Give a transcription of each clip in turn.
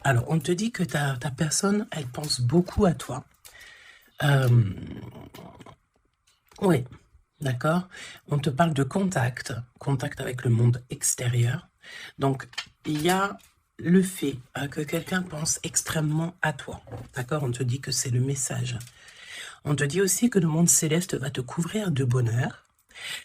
Alors, on te dit que ta personne, elle pense beaucoup à toi. Euh, oui, d'accord. On te parle de contact, contact avec le monde extérieur. Donc, il y a le fait que quelqu'un pense extrêmement à toi. D'accord? On te dit que c'est le message. On te dit aussi que le monde céleste va te couvrir de bonheur.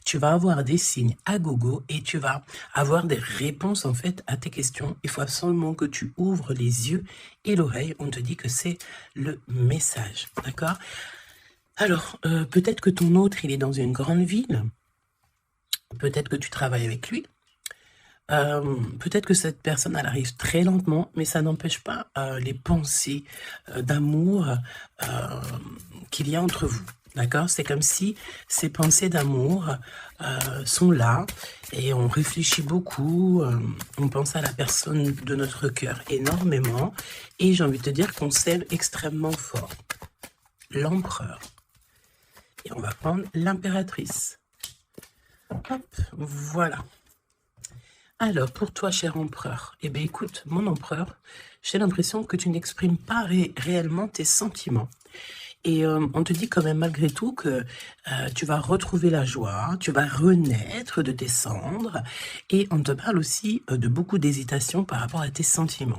Tu vas avoir des signes à gogo et tu vas avoir des réponses en fait à tes questions. Il faut absolument que tu ouvres les yeux et l'oreille. On te dit que c'est le message, d'accord? Alors, peut-être que ton autre, il est dans une grande ville. Peut-être que tu travailles avec lui. Peut-être que cette personne, elle arrive très lentement, mais ça n'empêche pas les pensées d'amour qu'il y a entre vous. D'accord? C'est comme si ces pensées d'amour sont là et on réfléchit beaucoup, on pense à la personne de notre cœur énormément et j'ai envie de te dire qu'on s'aime extrêmement fort. L'empereur. Et on va prendre l'impératrice. Hop, voilà. Alors, pour toi, cher empereur, eh bien, écoute, mon empereur, j'ai l'impression que tu n'exprimes pas réellement tes sentiments. Et on te dit quand même malgré tout que tu vas retrouver la joie, tu vas renaître de tes cendres, et on te parle aussi de beaucoup d'hésitation par rapport à tes sentiments.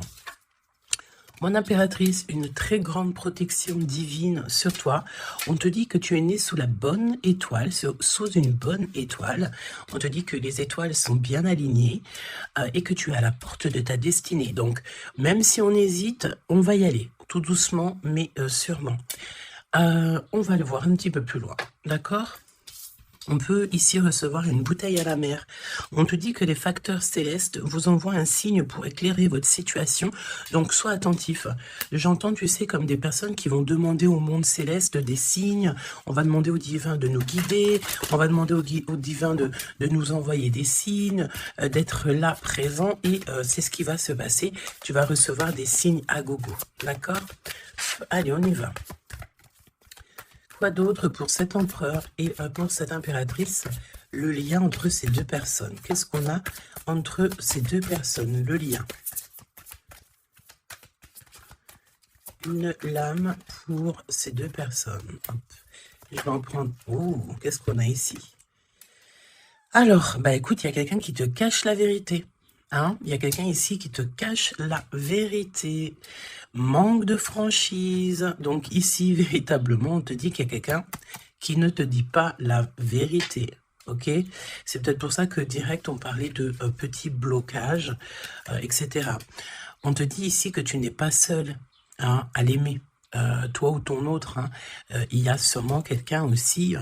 Mon impératrice, une très grande protection divine sur toi. On te dit que tu es né sous la bonne étoile, sous une bonne étoile. On te dit que les étoiles sont bien alignées et que tu es à la porte de ta destinée. Donc, même si on hésite, on va y aller, tout doucement, mais sûrement. On va le voir un petit peu plus loin, d'accord ? On peut ici recevoir une bouteille à la mer. On te dit que les facteurs célestes vous envoient un signe pour éclairer votre situation. Donc, sois attentif. J'entends, tu sais, comme des personnes qui vont demander au monde céleste des signes. On va demander au divin de nous guider. On va demander au divin de nous envoyer des signes, d'être là, présent. Et c'est ce qui va se passer. Tu vas recevoir des signes à gogo. D'accord ? Allez, on y va. Quoi d'autre pour cet empereur et pour cette impératrice, le lien entre ces deux personnes? Qu'est-ce qu'on a entre ces deux personnes? Le lien. Une lame pour ces deux personnes. Hop. Je vais en prendre... Oh, qu'est-ce qu'on a ici? Alors, bah écoute, il y a quelqu'un qui te cache la vérité. Hein? Il y a quelqu'un ici qui te cache la vérité. Manque de franchise. Donc ici, véritablement, on te dit qu'il y a quelqu'un qui ne te dit pas la vérité. Ok? C'est peut-être pour ça que direct, on parlait de petits blocages, etc. On te dit ici que tu n'es pas seul hein, à l'aimer. Toi ou ton autre, hein, il y a sûrement quelqu'un aussi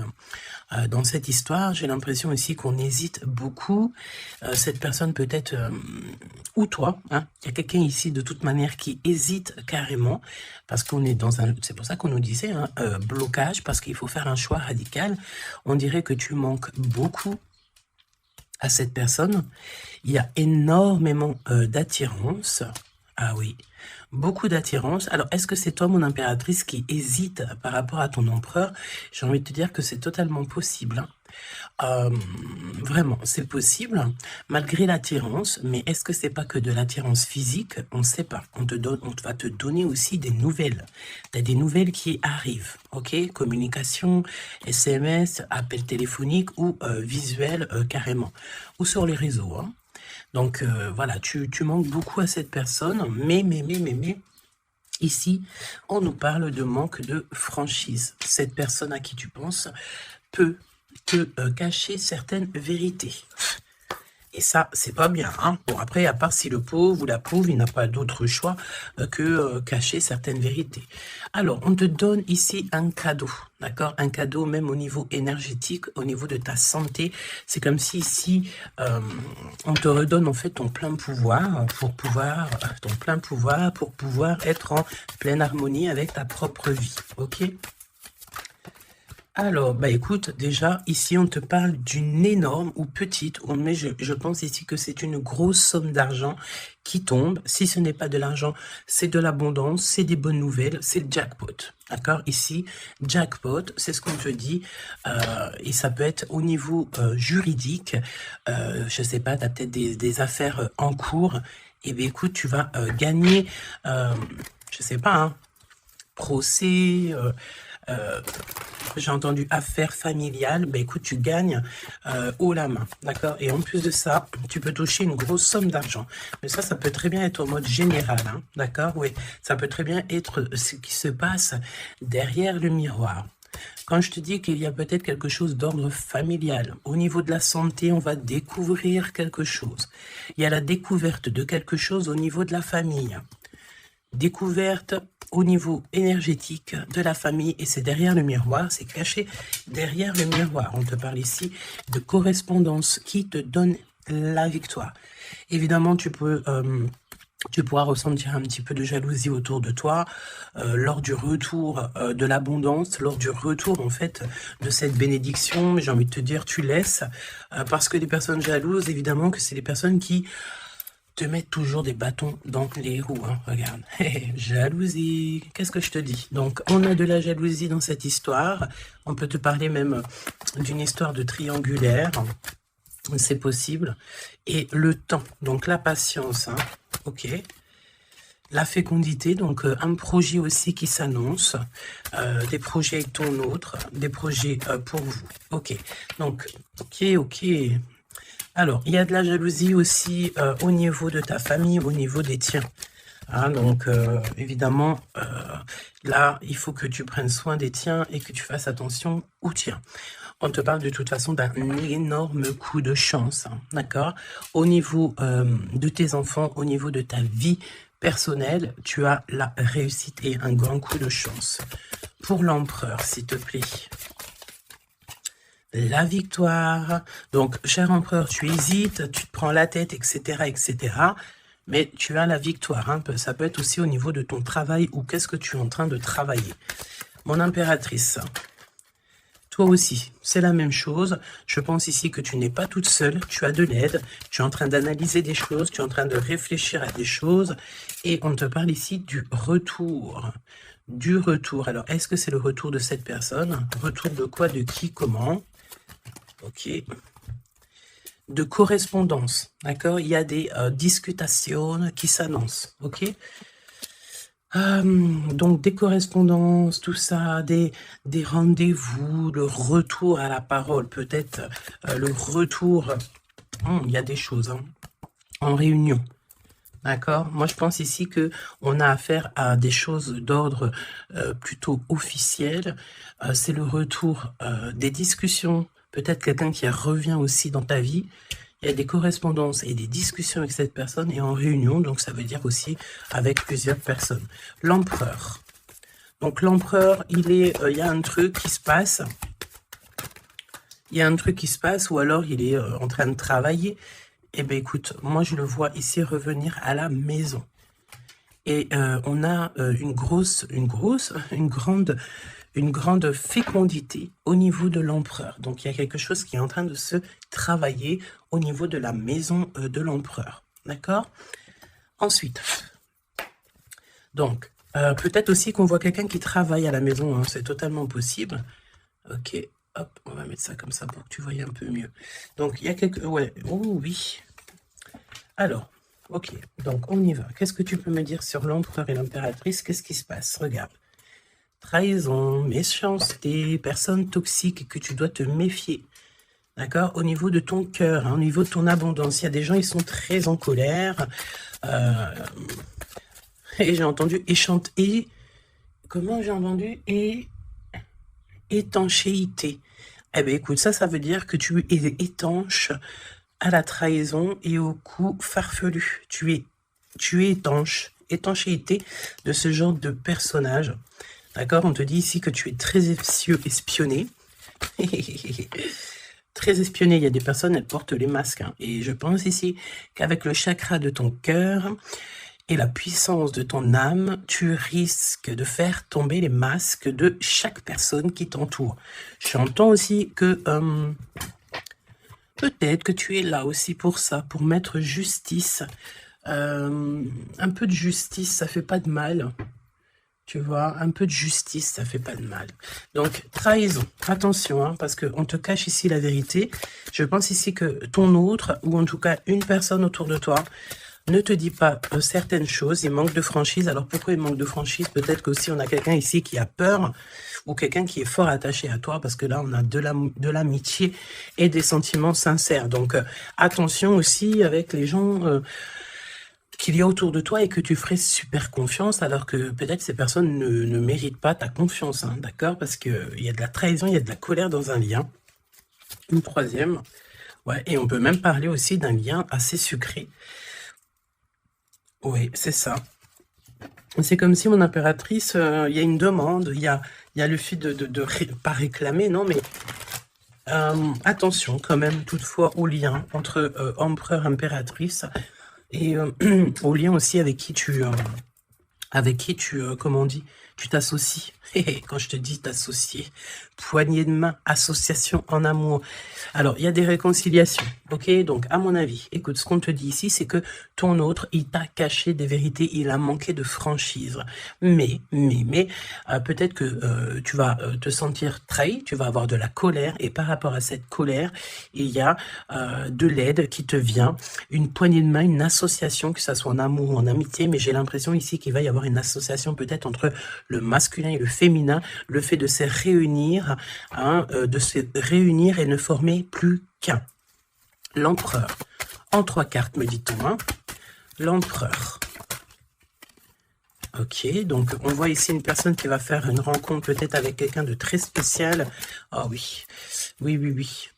dans cette histoire. J'ai l'impression aussi qu'on hésite beaucoup. Cette personne peut-être, ou toi, hein, il y a quelqu'un ici de toute manière qui hésite carrément, parce qu'on est dans un... C'est pour ça qu'on nous disait, hein, blocage, parce qu'il faut faire un choix radical. On dirait que tu manques beaucoup à cette personne. Il y a énormément d'attirance. Ah oui, beaucoup d'attirance. Alors, est-ce que c'est toi, mon impératrice, qui hésite par rapport à ton empereur? J'ai envie de te dire que c'est totalement possible. Hein. Vraiment, c'est possible, malgré l'attirance. Mais est-ce que c'est pas que de l'attirance physique? On ne sait pas. On va te donner aussi des nouvelles. T'as des nouvelles qui arrivent, ok? Communication, SMS, appel téléphonique ou visuel carrément. Ou sur les réseaux, hein. Donc, voilà, tu manques beaucoup à cette personne, mais, ici, on nous parle de manque de franchise. Cette personne à qui tu penses peut te cacher certaines vérités. Et ça, c'est pas bien. Hein. Bon, après, à part si le pauvre ou la pauvre, il n'a pas d'autre choix que cacher certaines vérités. Alors, on te donne ici un cadeau, d'accord? Un cadeau même au niveau énergétique, au niveau de ta santé. C'est comme si ici, on te redonne en fait ton plein pouvoir pour pouvoir être en pleine harmonie avec ta propre vie, ok? Alors, bah écoute, déjà, ici, on te parle d'une énorme ou petite, mais je pense ici que c'est une grosse somme d'argent qui tombe. Si ce n'est pas de l'argent, c'est de l'abondance, c'est des bonnes nouvelles, c'est le jackpot. D'accord? Ici, jackpot, c'est ce qu'on te dit. Et ça peut être au niveau juridique. Je sais pas, tu as peut-être des affaires en cours. eh bien écoute, tu vas gagner, je sais pas, hein, procès, j'ai entendu affaires familiales, ben écoute, tu gagnes haut la main, d'accord? Et en plus de ça, tu peux toucher une grosse somme d'argent. Mais ça peut très bien être au mode général, hein, d'accord? Oui, ça peut très bien être ce qui se passe derrière le miroir. Quand je te dis qu'il y a peut-être quelque chose d'ordre familial, au niveau de la santé, on va découvrir quelque chose. Il y a la découverte de quelque chose au niveau de la famille. Découverte au niveau énergétique de la famille, et c'est derrière le miroir, c'est caché derrière le miroir. On te parle ici de correspondance qui te donne la victoire. Évidemment, tu pourras ressentir un petit peu de jalousie autour de toi lors du retour de l'abondance, lors du retour en fait de cette bénédiction. Mais j'ai envie de te dire, tu laisses, parce que les personnes jalouses, évidemment que c'est les personnes qui te mettre toujours des bâtons dans les roues, hein. Regarde, jalousie, qu'est-ce que je te dis? Donc, on a de la jalousie dans cette histoire, on peut te parler même d'une histoire de triangulaire, c'est possible, et le temps, donc la patience, hein. Ok, la fécondité, donc un projet aussi qui s'annonce, des projets avec ton autre, des projets pour vous, ok, donc, ok, alors, il y a de la jalousie aussi au niveau de ta famille, au niveau des tiens. Hein, donc, évidemment, là, il faut que tu prennes soin des tiens et que tu fasses attention aux tiens. On te parle de toute façon d'un énorme coup de chance, hein, d'accord? Au niveau de tes enfants, au niveau de ta vie personnelle, tu as la réussite et un grand coup de chance. Pour l'empereur, s'il te plaît. La victoire. Donc, cher empereur, tu hésites, tu te prends la tête, etc., etc. Mais tu as la victoire. Hein. Ça peut être aussi au niveau de ton travail ou qu'est-ce que tu es en train de travailler. Mon impératrice, toi aussi, c'est la même chose. Je pense ici que tu n'es pas toute seule, tu as de l'aide, tu es en train d'analyser des choses, tu es en train de réfléchir à des choses. Et on te parle ici du retour. Du retour. Alors, est-ce que c'est le retour de cette personne? Retour de quoi? De qui? Comment? Ok. De correspondance, d'accord? Il y a des discutations qui s'annoncent, ok? Donc des correspondances, tout ça, des rendez-vous, le retour à la parole, peut-être le retour, il y a des choses, hein, en réunion. D'accord? Moi, je pense ici que on a affaire à des choses d'ordre plutôt officiel. C'est le retour des discussions. Peut-être quelqu'un qui revient aussi dans ta vie. Il y a des correspondances et des discussions avec cette personne et en réunion. Donc, ça veut dire aussi avec plusieurs personnes. L'empereur. Donc, l'empereur, il y a un truc qui se passe. Il y a un truc qui se passe ou alors il est en train de travailler. Eh bien, écoute, moi, je le vois ici revenir à la maison. Et on a une grande fécondité au niveau de l'empereur. Donc, il y a quelque chose qui est en train de se travailler au niveau de la maison de l'empereur. D'accord? Ensuite, donc, peut-être aussi qu'on voit quelqu'un qui travaille à la maison. Hein, c'est totalement possible. Ok, hop, on va mettre ça comme ça pour que tu voyes un peu mieux. Donc, il y a quelques... Ouais, oh oui. Alors, ok, donc on y va. Qu'est-ce que tu peux me dire sur l'empereur et l'impératrice? Qu'est-ce qui se passe? Regarde. Trahison, méchanceté, personnes toxiques que tu dois te méfier. D'accord? Au niveau de ton cœur, hein, au niveau de ton abondance. Il y a des gens, ils sont très en colère. Et j'ai entendu échanter. Comment j'ai entendu? Étanchéité. Eh bien, écoute, ça veut dire que tu es étanche à la trahison et au coup farfelu. Tu es étanche. Étanchéité de ce genre de personnage. D'accord? On te dit ici que tu es très espionné. Très espionné. Il y a des personnes, elles portent les masques. Hein. Et je pense ici qu'avec le chakra de ton cœur et la puissance de ton âme, tu risques de faire tomber les masques de chaque personne qui t'entoure. J'entends aussi que peut-être que tu es là aussi pour ça, pour mettre justice. Un peu de justice, ça fait pas de mal. Tu vois, un peu de justice, ça fait pas de mal. Donc, trahison, attention, hein, parce qu'on te cache ici la vérité. Je pense ici que ton autre, ou en tout cas une personne autour de toi, ne te dit pas certaines choses, il manque de franchise. Alors pourquoi il manque de franchise? Peut-être qu'aussi on a quelqu'un ici qui a peur ou quelqu'un qui est fort attaché à toi, parce que là on a de l'amitié et des sentiments sincères. Donc attention aussi avec les gens qu'il y a autour de toi et que tu ferais super confiance, alors que peut-être ces personnes ne méritent pas ta confiance, hein, d'accord? Parce qu'il y a de la trahison, il y a de la colère dans un lien. Une troisième, ouais, et on peut même parler aussi d'un lien assez sucré. Oui, c'est ça. C'est comme si mon impératrice, il y a une demande, il y a le fait pas réclamer, non, mais attention quand même toutefois au lien entre empereur, impératrice, et au lien aussi avec qui tu, comment on dit, tu t'associes. Quand je te dis t'associer, poignée de main, association en amour. Alors, il y a des réconciliations, ok? Donc, à mon avis, écoute, ce qu'on te dit ici, c'est que ton autre, il t'a caché des vérités, il a manqué de franchise. Mais, peut-être que tu vas te sentir trahi, tu vas avoir de la colère, et par rapport à cette colère, il y a de l'aide qui te vient, une poignée de main, une association, que ça soit en amour ou en amitié, mais j'ai l'impression ici qu'il va y avoir une association peut-être entre le masculin et le féminin, le fait de se réunir, hein, et ne former plus qu'un. L'empereur. En 3 cartes, me dit-on. Hein. L'empereur. Ok, donc on voit ici une personne qui va faire une rencontre peut-être avec quelqu'un de très spécial. Ah oui, oui.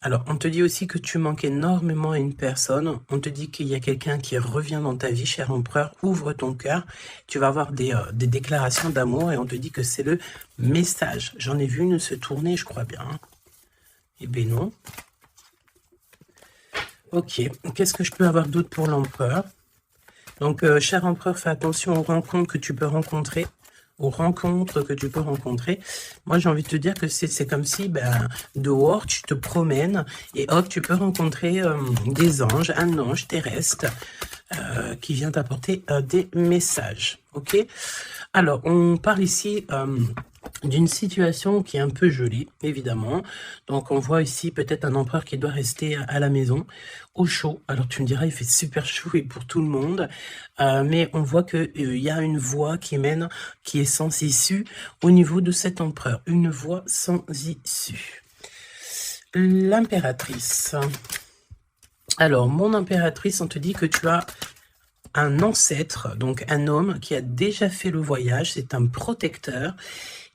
Alors, on te dit aussi que tu manques énormément à une personne. On te dit qu'il y a quelqu'un qui revient dans ta vie, cher empereur. Ouvre ton cœur. Tu vas avoir des déclarations d'amour et on te dit que c'est le message. J'en ai vu une se tourner, je crois bien. Eh bien non. Ok, qu'est-ce que je peux avoir d'autre pour l'empereur? Donc, cher empereur, fais attention aux rencontres que tu peux rencontrer. Moi, j'ai envie de te dire que c'est comme si, dehors, tu te promènes et hop, tu peux rencontrer des anges, un ange terrestre qui vient t'apporter des messages, ok? Alors, on parle ici d'une situation qui est un peu jolie, évidemment. Donc, on voit ici peut-être un empereur qui doit rester à la maison, au chaud. Alors, tu me diras, il fait super chaud et pour tout le monde. Mais on voit qu'il y a une voie qui mène, qui est sans issue au niveau de cet empereur. Une voie sans issue. L'impératrice. Alors, mon impératrice, on te dit que tu as un ancêtre, donc un homme qui a déjà fait le voyage. C'est un protecteur.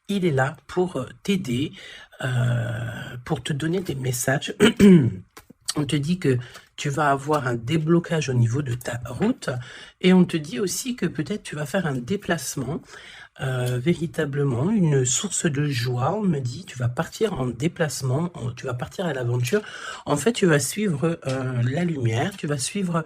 Il est là pour t'aider, pour te donner des messages. On te dit que tu vas avoir un déblocage au niveau de ta route. Et on te dit aussi que peut-être tu vas faire un déplacement, véritablement, une source de joie. On me dit, tu vas partir en déplacement, tu vas partir à l'aventure. En fait, tu vas suivre la lumière, tu vas suivre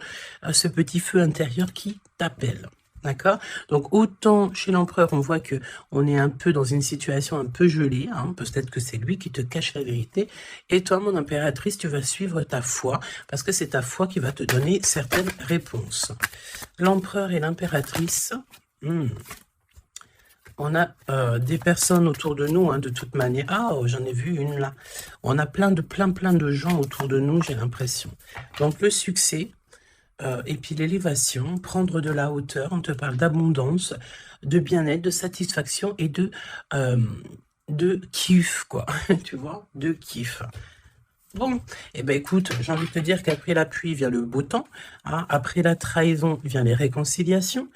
ce petit feu intérieur qui t'appelle. D'accord? Donc, autant chez l'empereur, on voit que on est un peu dans une situation un peu gelée. Hein, peut-être que c'est lui qui te cache la vérité. Et toi, mon impératrice, tu vas suivre ta foi, parce que c'est ta foi qui va te donner certaines réponses. L'empereur et l'impératrice. On a des personnes autour de nous, hein, de toute manière. Ah, oh, j'en ai vu une là. On a plein de gens autour de nous, j'ai l'impression. Donc, le succès... et puis l'élévation, prendre de la hauteur, on te parle d'abondance, de bien-être, de satisfaction et de kiff, quoi, tu vois, de kiff. Bon, eh ben écoute, j'ai envie de te dire qu'après la pluie vient le beau temps, hein, après la trahison vient les réconciliations,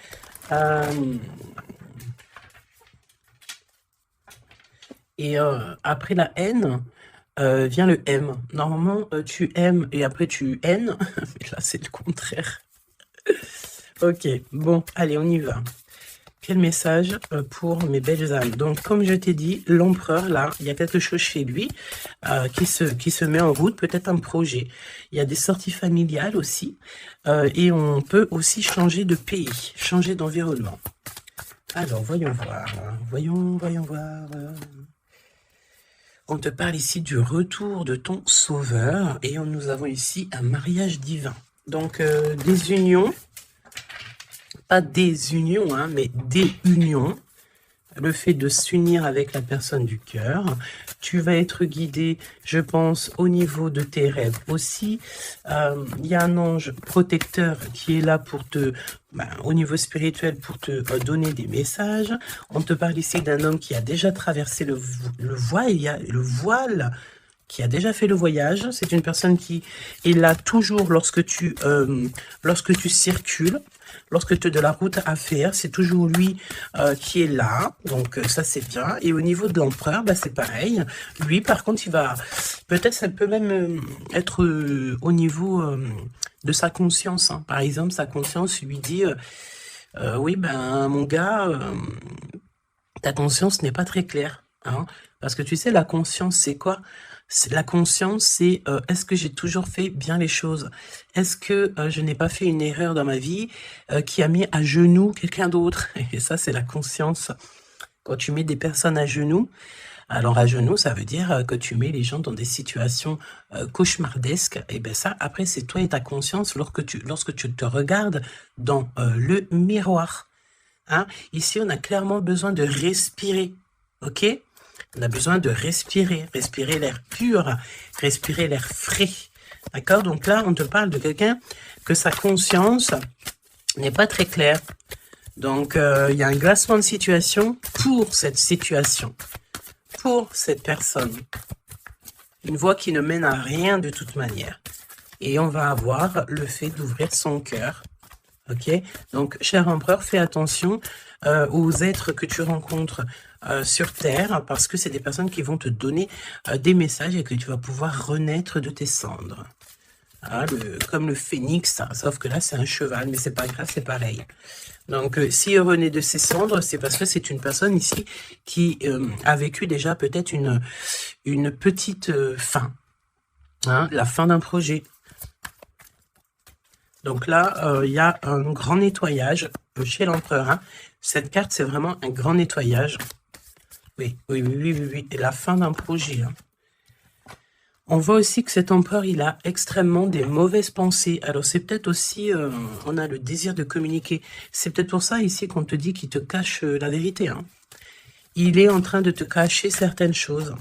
et après la haine, vient le M. Normalement, tu aimes et après tu haines. Mais là, c'est le contraire. Ok, bon, allez, on y va. Quel message pour mes belles âmes? Donc, comme je t'ai dit, l'empereur, là, il y a quelque chose chez lui qui se met en route, peut-être un projet. Il y a des sorties familiales aussi. Et on peut aussi changer de pays, changer d'environnement. Alors, voyons voir. Voyons voir. On te parle ici du retour de ton sauveur et nous avons ici un mariage divin. Donc, des unions, pas des unions, hein, mais des unions. le fait de s'unir avec la personne du cœur. Tu vas être guidé, je pense, au niveau de tes rêves aussi. Il y a un ange protecteur qui est là pour te, au niveau spirituel, pour te donner des messages. On te parle ici d'un homme qui a déjà traversé le voile, il y a le voile, qui a déjà fait le voyage. C'est une personne qui est là toujours lorsque tu circules. Lorsque tu as de la route à faire, c'est toujours lui qui est là. Donc, ça, c'est bien. Et au niveau de l'empereur, c'est pareil. Lui, par contre, il va... Peut-être ça peut même être au niveau de sa conscience. Hein. Par exemple, sa conscience lui dit... oui, mon gars, ta conscience n'est pas très claire. Hein. Parce que tu sais, la conscience, c'est quoi? La conscience, c'est est-ce que j'ai toujours fait bien les choses? Est-ce que je n'ai pas fait une erreur dans ma vie qui a mis à genoux quelqu'un d'autre? Et ça, c'est la conscience. Quand tu mets des personnes à genoux, alors à genoux, ça veut dire que tu mets les gens dans des situations cauchemardesques. Et bien ça, après, c'est toi et ta conscience lorsque tu te regardes dans le miroir. Hein? Ici, on a clairement besoin de respirer. OK? On a besoin de respirer l'air pur, respirer l'air frais. D'accord? Donc là, on te parle de quelqu'un que sa conscience n'est pas très claire. Donc, il y a un glacement de situation pour cette situation, pour cette personne. Une voie qui ne mène à rien de toute manière. Et on va avoir le fait d'ouvrir son cœur. Ok? Donc, cher empereur, fais attention aux êtres que tu rencontres sur Terre, parce que c'est des personnes qui vont te donner des messages et que tu vas pouvoir renaître de tes cendres. Hein, comme le phénix, hein, sauf que là, c'est un cheval, mais c'est pas grave, c'est pareil. Donc, s'il renaît de ses cendres, c'est parce que c'est une personne ici qui a vécu déjà peut-être une petite fin. Hein, la fin d'un projet. Donc là, il y a un grand nettoyage chez l'empereur. Hein. Cette carte, c'est vraiment un grand nettoyage. Oui. Et la fin d'un projet. Hein. On voit aussi que cet empereur, il a extrêmement des mauvaises pensées. Alors, c'est peut-être aussi, on a le désir de communiquer. C'est peut-être pour ça ici qu'on te dit qu'il te cache la vérité. Hein. Il est en train de te cacher certaines choses.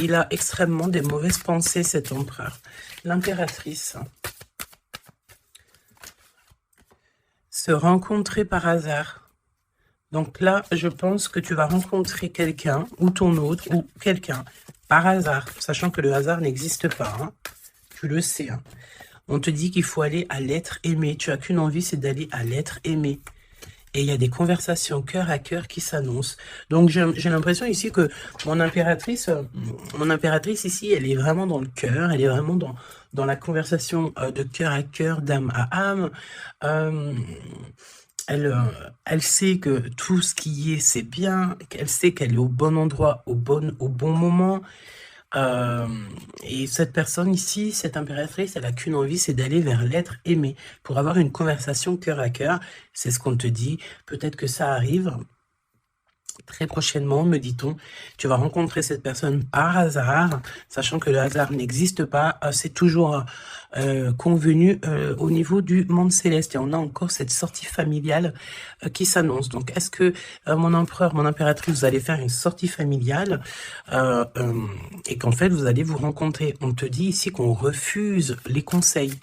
Il a extrêmement des mauvaises pensées, cet empereur. L'impératrice. Se rencontrer par hasard. Donc là, je pense que tu vas rencontrer quelqu'un, ou ton autre, ou quelqu'un, par hasard, sachant que le hasard n'existe pas. Hein. Tu le sais. Hein. On te dit qu'il faut aller à l'être aimé. Tu n'as qu'une envie, c'est d'aller à l'être aimé. Et il y a des conversations cœur à cœur qui s'annoncent. Donc j'ai l'impression ici que mon impératrice ici, elle est vraiment dans le cœur, elle est vraiment dans la conversation de cœur à cœur, d'âme à âme. Elle sait que tout ce qui y est, c'est bien, qu'elle sait qu'elle est au bon endroit, au bon moment. Et cette personne ici, cette impératrice, elle a qu'une envie, c'est d'aller vers l'être aimé, pour avoir une conversation cœur à cœur. C'est ce qu'on te dit. Peut-être que ça arrive. Très prochainement, me dit-on, tu vas rencontrer cette personne par hasard, sachant que le hasard n'existe pas, c'est toujours convenu au niveau du monde céleste. Et on a encore cette sortie familiale qui s'annonce. Donc, est-ce que mon empereur, mon impératrice, vous allez faire une sortie familiale et qu'en fait, vous allez vous rencontrer? On te dit ici qu'on refuse les conseils.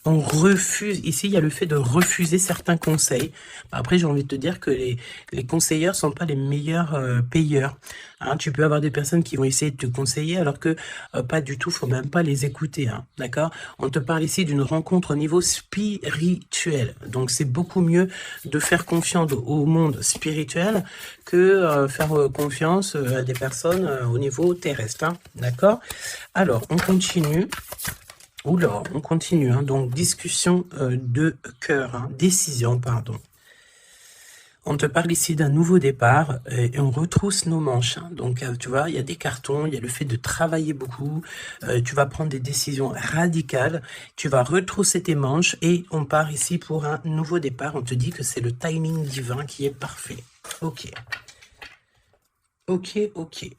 On refuse, ici il y a le fait de refuser certains conseils. Après j'ai envie de te dire que les conseilleurs sont pas les meilleurs payeurs. Hein, tu peux avoir des personnes qui vont essayer de te conseiller alors que pas du tout, faut même pas les écouter. Hein, d'accord? On te parle ici d'une rencontre au niveau spirituel. Donc c'est beaucoup mieux de faire confiance au monde spirituel que faire confiance à des personnes au niveau terrestre. Hein, d'accord? Alors on continue. Oula, on continue, hein. Donc discussion de cœur, hein. Décision, pardon. On te parle ici d'un nouveau départ et on retrousse nos manches. Hein. Donc tu vois, il y a des cartons, il y a le fait de travailler beaucoup, tu vas prendre des décisions radicales, tu vas retrousser tes manches et on part ici pour un nouveau départ. On te dit que c'est le timing divin qui est parfait. Ok.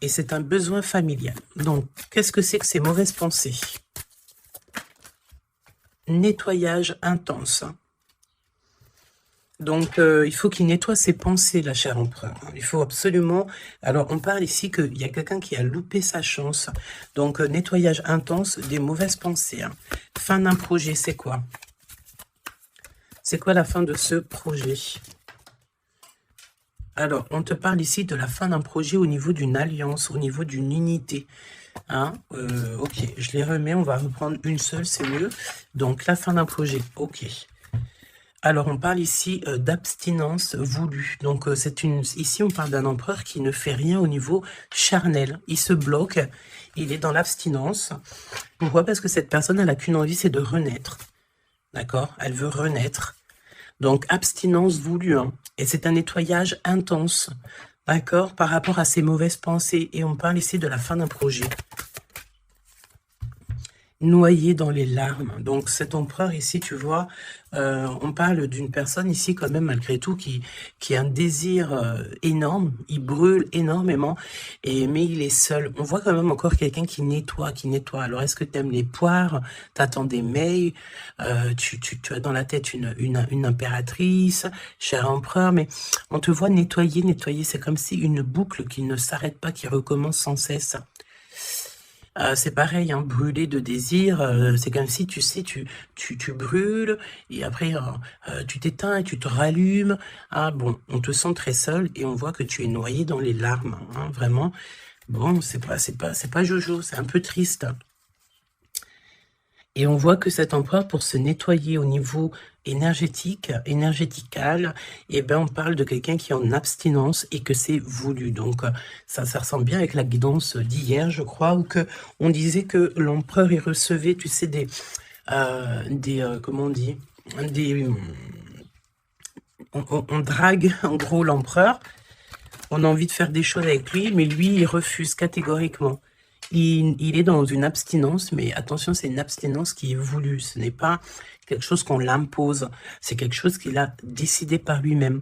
Et c'est un besoin familial. Donc, qu'est-ce que c'est que ces mauvaises pensées ? Nettoyage intense. Donc, il faut qu'il nettoie ses pensées, la chère empereur. Il faut absolument... Alors, on parle ici qu'il y a quelqu'un qui a loupé sa chance. Donc, nettoyage intense des mauvaises pensées. Hein. Fin d'un projet, c'est quoi? C'est quoi la fin de ce projet? Alors, on te parle ici de la fin d'un projet au niveau d'une alliance, au niveau d'une unité. Hein, ok, je les remets, on va reprendre une seule, c'est mieux. Donc, la fin d'un projet, ok. Alors, on parle ici d'abstinence voulue. Donc, ici, on parle d'un empereur qui ne fait rien au niveau charnel. Il se bloque, il est dans l'abstinence. Pourquoi? Parce que cette personne, elle n'a qu'une envie, c'est de renaître. D'accord? Elle veut renaître. Donc, abstinence voulue. Hein. Et c'est un nettoyage intense. D'accord? Par rapport à ses mauvaises pensées. Et on parle ici de la fin d'un projet. Noyé dans les larmes. Donc cet empereur ici, tu vois, on parle d'une personne ici quand même malgré tout qui a un désir énorme, il brûle énormément, mais il est seul. On voit quand même encore quelqu'un qui nettoie, Alors est-ce que tu aimes les poires? T'attends des mails, tu as dans la tête une impératrice, cher empereur, mais on te voit nettoyer, c'est comme si une boucle qui ne s'arrête pas, qui recommence sans cesse. C'est pareil, hein, brûler de désir, c'est comme si, tu sais, tu brûles, et après, tu t'éteins et tu te rallumes. Ah bon, on te sent très seul, et on voit que tu es noyé dans les larmes, hein, vraiment. Bon, c'est pas Jojo, c'est un peu triste. Et on voit que cet empereur, pour se nettoyer au niveau énergétical, eh ben, on parle de quelqu'un qui est en abstinence et que c'est voulu. Donc, ça ressemble bien avec la guidance d'hier, je crois, où on disait que l'empereur, il recevait, tu sais, comment on dit, on drague, en gros, l'empereur. On a envie de faire des choses avec lui, mais lui, il refuse catégoriquement. Il est dans une abstinence, mais attention, c'est une abstinence qui est voulue. Ce n'est pas quelque chose qu'on l'impose. C'est quelque chose qu'il a décidé par lui-même.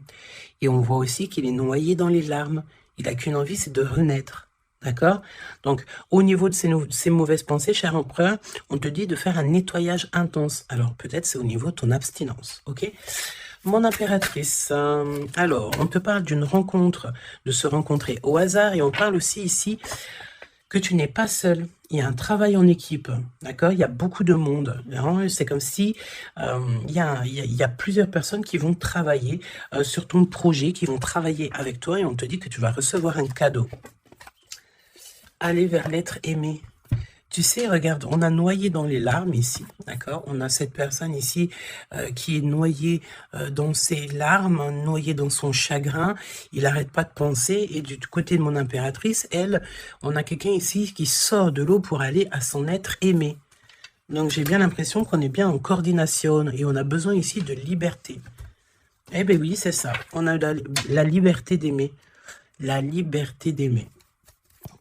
Et on voit aussi qu'il est noyé dans les larmes. Il n'a qu'une envie, c'est de renaître. D'accord? Donc, au niveau de ces mauvaises pensées, cher empereur, on te dit de faire un nettoyage intense. Alors, peut-être c'est au niveau de ton abstinence. Ok? Mon impératrice, alors, on te parle d'une rencontre, de se rencontrer au hasard, et on parle aussi ici que tu n'es pas seul. Il y a un travail en équipe, d'accord? Il y a beaucoup de monde. C'est comme si il y a plusieurs personnes qui vont travailler sur ton projet, qui vont travailler avec toi, et on te dit que tu vas recevoir un cadeau. Aller vers l'être aimé. Tu sais, regarde, on a noyé dans les larmes ici, d'accord? On a cette personne ici qui est noyée dans ses larmes, noyée dans son chagrin. Il n'arrête pas de penser. Et du côté de mon impératrice, elle, on a quelqu'un ici qui sort de l'eau pour aller à son être aimé. Donc, j'ai bien l'impression qu'on est bien en coordination et on a besoin ici de liberté. Eh bien oui, c'est ça. On a la liberté d'aimer. La liberté d'aimer.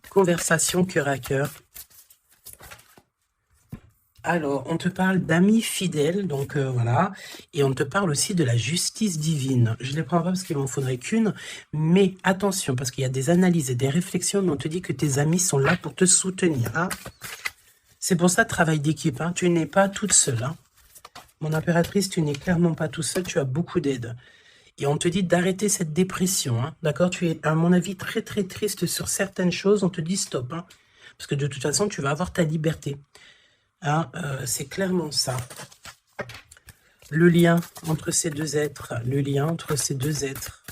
Conversation cœur à cœur. Alors, on te parle d'amis fidèles, donc voilà, et on te parle aussi de la justice divine. Je ne les prends pas parce qu'il m'en faudrait qu'une, mais attention, parce qu'il y a des analyses et des réflexions, mais on te dit que tes amis sont là pour te soutenir. Hein. C'est pour ça, travail d'équipe, hein. Tu n'es pas toute seule. Hein. Mon impératrice, tu n'es clairement pas toute seule, tu as beaucoup d'aide. Et on te dit d'arrêter cette dépression, hein. D'accord? Tu es, à mon avis, très très triste sur certaines choses, on te dit stop, hein. Parce que de toute façon, tu vas avoir ta liberté. Hein, c'est clairement ça. Le lien entre ces deux êtres. Le lien entre ces deux êtres.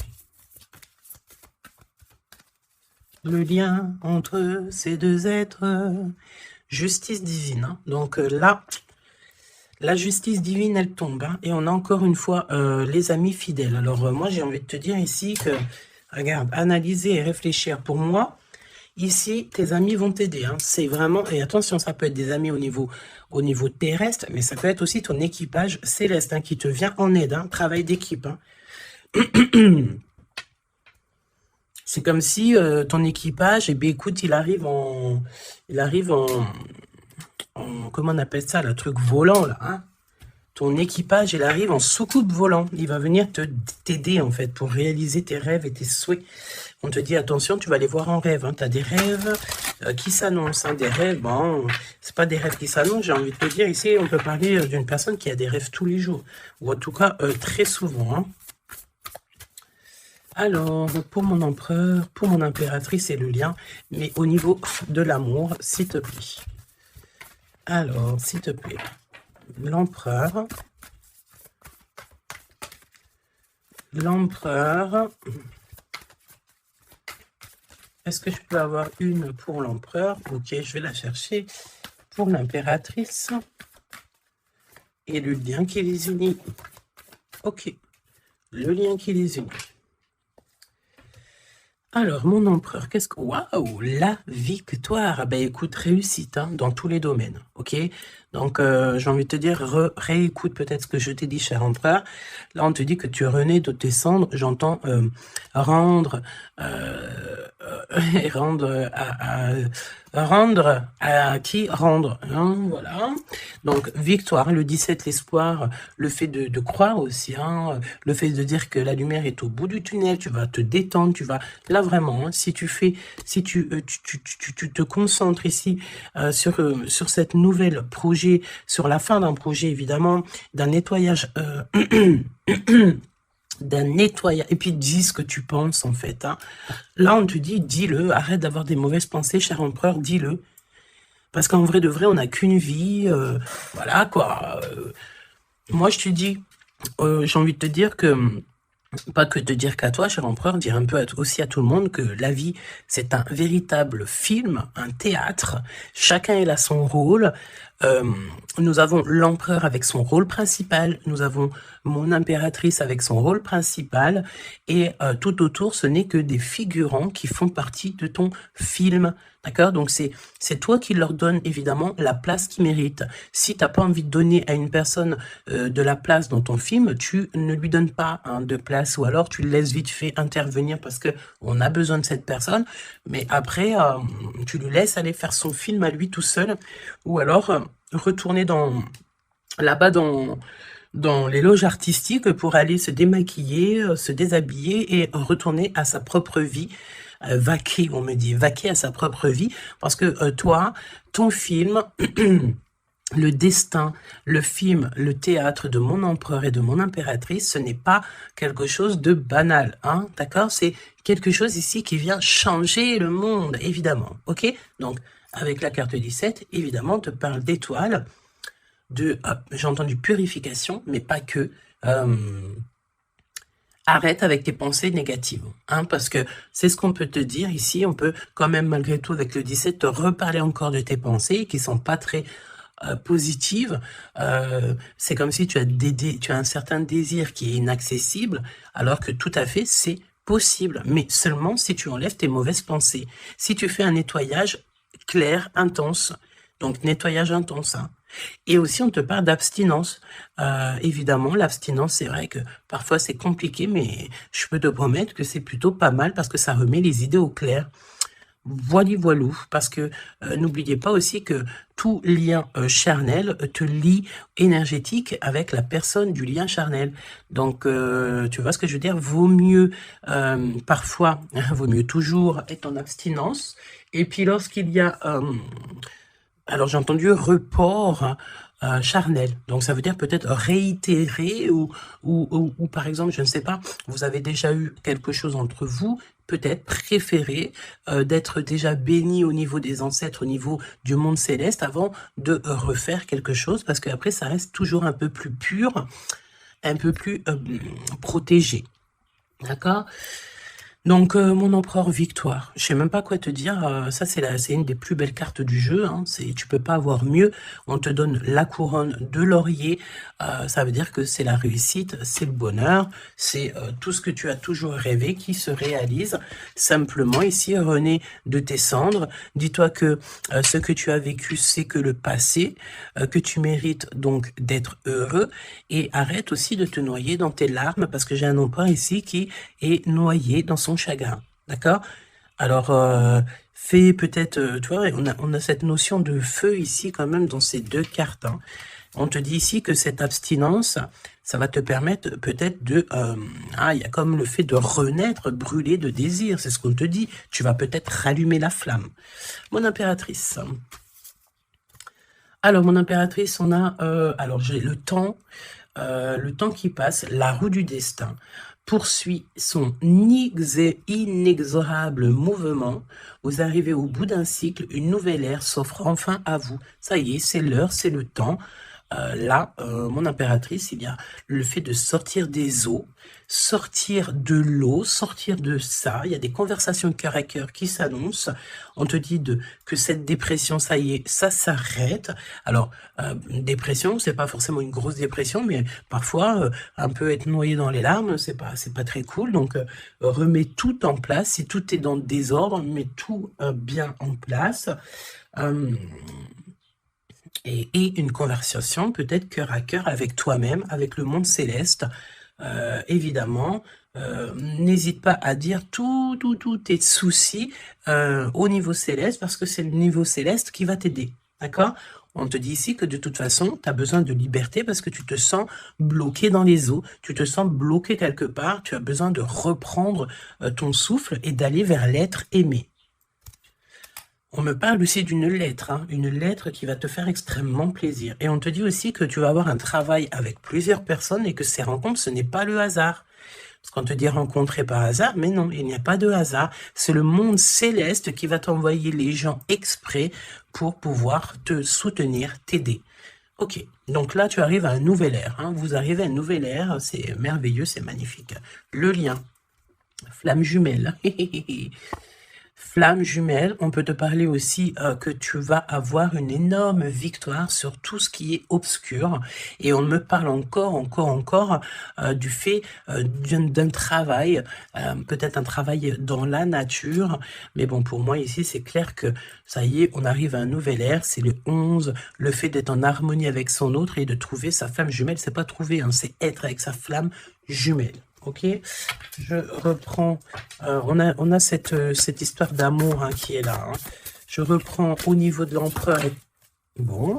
Le lien entre ces deux êtres. Justice divine. Hein. Donc là, la justice divine, elle tombe. Hein, et on a encore une fois les amis fidèles. Alors moi, j'ai envie de te dire ici que, regarde, analyser et réfléchir pour moi. Ici, tes amis vont t'aider. Hein. C'est vraiment... Et attention, ça peut être des amis au niveau terrestre, mais ça peut être aussi ton équipage céleste hein, qui te vient en aide. Hein. Travail d'équipe. Hein. C'est comme si ton équipage, eh bien, écoute, il arrive en... Comment on appelle ça, le truc volant, là. Hein. Ton équipage, il arrive en soucoupe volant. Il va venir t'aider, en fait, pour réaliser tes rêves et tes souhaits. On te dit, attention, tu vas les voir en rêve. Hein. Tu as des rêves qui s'annoncent. Hein. Des rêves, bon, c'est pas des rêves qui s'annoncent. J'ai envie de te dire, ici, on peut parler d'une personne qui a des rêves tous les jours. Ou en tout cas, très souvent. Hein. Alors, pour mon empereur, pour mon impératrice, c'est le lien, mais au niveau de l'amour, s'il te plaît. Alors, s'il te plaît, l'empereur. L'empereur. Est-ce que je peux avoir une pour l'empereur? Ok, je vais la chercher. Pour l'impératrice. Et le lien qui les unit. Ok, le lien qui les unit. Alors, mon empereur, qu'est-ce que... Waouh, la victoire. Ben écoute, réussite hein, dans tous les domaines, ok? Donc, j'ai envie de te dire, réécoute peut-être ce que je t'ai dit, cher empereur. Là, on te dit que tu renais de tes cendres. J'entends rendre... et rendre à qui? Rendre. Hein, voilà. Donc, victoire, le 17, l'espoir, le fait de croire aussi, hein, le fait de dire que la lumière est au bout du tunnel, tu vas te détendre, tu vas... Là, vraiment, hein, si tu te concentres ici sur cette nouvelle projet, sur la fin d'un projet, évidemment, d'un nettoyage... d'un nettoyage, et puis dis ce que tu penses en fait. Hein. Là, on te dit, dis-le, arrête d'avoir des mauvaises pensées, cher empereur, dis-le. Parce qu'en vrai de vrai, on n'a qu'une vie, voilà quoi. Moi, je te dis, j'ai envie de te dire que, pas que te dire qu'à toi, cher empereur, dire un peu aussi à tout le monde que la vie, c'est un véritable film, un théâtre. Chacun est là son rôle. Nous avons l'empereur avec son rôle principal, nous avons mon impératrice avec son rôle principal, et tout autour, ce n'est que des figurants qui font partie de ton film, d'accord? Donc c'est toi qui leur donne évidemment la place qu'ils méritent. Si tu n'as pas envie de donner à une personne de la place dans ton film, tu ne lui donnes pas hein, de place, ou alors tu le laisses vite fait intervenir parce que on a besoin de cette personne, mais après, tu lui laisses aller faire son film à lui tout seul, ou alors retourner là-bas dans les loges artistiques pour aller se démaquiller, se déshabiller et retourner à sa propre vie. Vaquer, on me dit, vaquer à sa propre vie, parce que toi, ton film, le destin, le film, le théâtre de mon empereur et de mon impératrice, ce n'est pas quelque chose de banal, hein, d'accord? C'est quelque chose ici qui vient changer le monde, évidemment, ok? Donc, avec la carte 17, évidemment, on te parle d'étoiles, j'ai entendu purification, mais pas que. Arrête avec tes pensées négatives, hein, parce que c'est ce qu'on peut te dire ici. On peut quand même, malgré tout, avec le 17, te reparler encore de tes pensées qui sont pas très positives. C'est comme si tu as un certain désir qui est inaccessible, alors que tout à fait, c'est possible, mais seulement si tu enlèves tes mauvaises pensées. Si tu fais un nettoyage clair, intense, donc nettoyage intense, hein. Et aussi, on te parle d'abstinence. Évidemment, l'abstinence, c'est vrai que parfois c'est compliqué, mais je peux te promettre que c'est plutôt pas mal parce que ça remet les idées au clair. Voilou, parce que n'oubliez pas aussi que tout lien charnel te lie énergétique avec la personne du lien charnel. Donc, tu vois ce que je veux dire? Vaut mieux, parfois, vaut mieux toujours être en abstinence. Et puis, lorsqu'il y a... alors, j'ai entendu report charnel. Donc, ça veut dire peut-être réitérer ou, par exemple, je ne sais pas, vous avez déjà eu quelque chose entre vous, peut-être préféré d'être déjà béni au niveau des ancêtres, au niveau du monde céleste, avant de refaire quelque chose, parce qu'après, ça reste toujours un peu plus pur, un peu plus protégé. D'accord ? Donc, mon empereur victoire, je sais même pas quoi te dire, ça c'est une des plus belles cartes du jeu, hein, tu peux pas avoir mieux, on te donne la couronne de laurier, ça veut dire que c'est la réussite, c'est le bonheur, c'est tout ce que tu as toujours rêvé qui se réalise, simplement ici, René de tes cendres, dis-toi que ce que tu as vécu, c'est que le passé, que tu mérites donc d'être heureux, et arrête aussi de te noyer dans tes larmes, parce que j'ai un empereur ici qui est noyé dans son chagrin, d'accord? Alors, fais peut-être, tu vois, on a cette notion de feu ici quand même dans ces deux cartes, hein. On te dit ici que cette abstinence, ça va te permettre peut-être de... il y a comme le fait de renaître, brûler de désir, c'est ce qu'on te dit. Tu vas peut-être rallumer la flamme. Mon impératrice. Alors, mon impératrice, on a... alors, j'ai le temps qui passe, la roue du destin. poursuit son inexorable mouvement. Vous arrivez au bout d'un cycle, une nouvelle ère s'offre enfin à vous. Ça y est, c'est l'heure, c'est le temps. Là, mon impératrice, il y a le fait de sortir des eaux, sortir de l'eau, sortir de ça. Il y a des conversations de cœur à cœur qui s'annoncent. On te dit que cette dépression, ça y est, ça s'arrête. Alors, dépression, c'est pas forcément une grosse dépression, mais parfois, un peu être noyé dans les larmes, c'est pas très cool. Donc, remets tout en place. Si tout est dans le désordre, mets tout bien en place. Et une conversation peut-être cœur à cœur avec toi-même, avec le monde céleste. Évidemment, n'hésite pas à dire tous tes soucis au niveau céleste, parce que c'est le niveau céleste qui va t'aider, d'accord? On te dit ici que de toute façon, tu as besoin de liberté parce que tu te sens bloqué dans les eaux, tu te sens bloqué quelque part, tu as besoin de reprendre ton souffle et d'aller vers l'être aimé. On me parle aussi d'une lettre, hein, une lettre qui va te faire extrêmement plaisir. Et on te dit aussi que tu vas avoir un travail avec plusieurs personnes et que ces rencontres, ce n'est pas le hasard. Parce qu'on te dit rencontrer par hasard, mais non, il n'y a pas de hasard. C'est le monde céleste qui va t'envoyer les gens exprès pour pouvoir te soutenir, t'aider. Ok, donc là tu arrives à un nouvel ère, hein. Vous arrivez à une nouvelle ère, c'est merveilleux, c'est magnifique. Le lien, flamme jumelle. Flamme jumelle, on peut te parler aussi que tu vas avoir une énorme victoire sur tout ce qui est obscur. Et on me parle encore du fait d'un travail, peut-être un travail dans la nature. Mais bon, pour moi ici, c'est clair que ça y est, on arrive à un nouvel ère. C'est le 11, le fait d'être en harmonie avec son autre et de trouver sa flamme jumelle. C'est pas trouver, hein, c'est être avec sa flamme jumelle. Ok, je reprends, on a cette histoire d'amour, hein, qui est là, hein. Je reprends au niveau de l'empereur, bon,